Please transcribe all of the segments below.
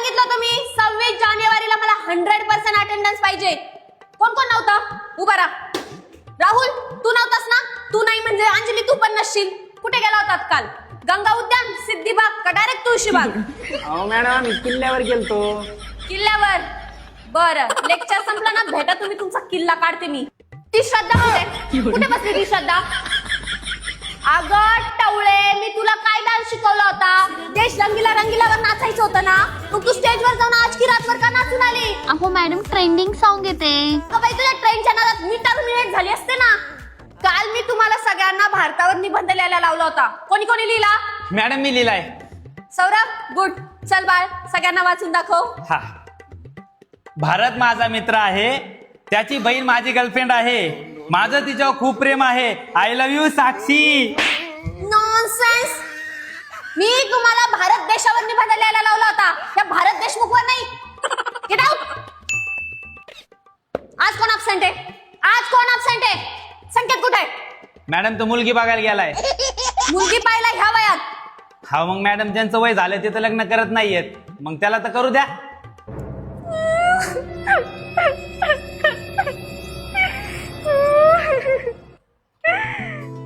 सांगितलं तुम्ही 26 जानेवारीला मला 100% अटेंडन्स पाहिजे. कोण कोण नव्हता उभा राहा. राहुल तू नव्हतास ना? तू नाही म्हणजे अंजली तू पण नसशील. कुठे गेला होतात काल? गंगा उद्यान, सिद्धिबाग का डायरेक्ट तुळशीबाग? अहो मॅडम किल्ल्यावर गेलतो. किल्ल्यावर? बरं लेक्चर संपलं ना भेटा तुम्ही तुमचा किल्ला काढते मी. ती श्रद्धा कुठे बसली ती श्रद्धा? अगं टवळे मी तुला काय डान्स शिकवला होता? देश रंगीला रंगीलावर नाचायचं होतं ना, मग तू स्टेजवर जाऊन आज की रातभर का नाचून आली? अहो मॅडम ट्रेंडिंग सॉन्ग येते. बाई तुझ्या ट्रेनच्या नादात मी टर्मिनेट झाली असते ना. काल मी तुम्हाला सगळ्यांना भारतावर निबंध लिहायला लावला होता. कोणी कोणी लिहिला? मॅडम मी लिहिलाय. सौरभ गुड. चल बाळ सगळ्यांना वाचून दाखव. हा. भारत माझा मित्र आहे, त्याची बहीण माझी गर्लफ्रेंड आहे, माझं तिच्यावर खूप प्रेम आहे. I love you Sakshi. Nonsense. मी तुम्हाला भारत देशावर निबंध लिहायला लावला होता, या भारत देशमुखवर नाही. Get out. आज कोण अब्सेंट आहे? आज कोण अब्सेंट आहे? संकेत कुठे आहे? मॅडम तो मुलगी बघायला गेलाय. मुलगी पाहिला ह्या वयात? हा मग मॅडम ज्यांचं वय झालं ते तर लग्न करत नाहीयेत, मग त्याला तर करू द्या.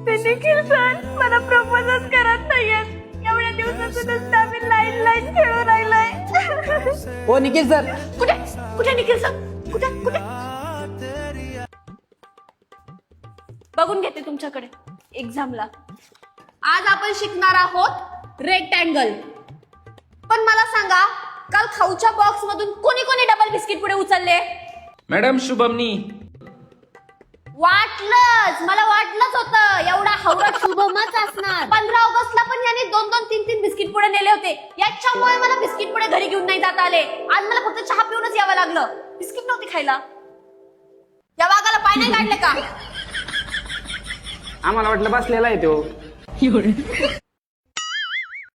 ते निखिल सर मला प्रपोजच करत नाहीयेत. एवढ्या दिवसातून आम्ही लाईन लाईन खेळून राहिलोय. ओ निखिल सर. कुठे कुठे निखिल सर? कुठे कुठे? बघून घेते तुमच्याकडे एक्झामला. आज आपण शिकणार आहोत रेक्टँगल. पण मला सांगा काल खाऊच्या बॉक्स मधून कोणी कोणी डबल बिस्किट पुढे उचलले? मॅडम शुभमनी. वाटलंच मला वाटलंच होतं एवढा हवरा शुभमच असणार. 15 ऑगस्टला पण यांनी 2-2, 3-3 बिस्किट पुढे नेले होते. याच्यामुळे मला बिस्किट पुढे घरी घेऊन नाही जाता आले. आज मला फक्त चहा पिऊनच यावं लागलं. बिस्किट नव्हती खायला. या वाघाला पाय नाही काढले का? आम्हाला वाटलं बसलेला आहे तो.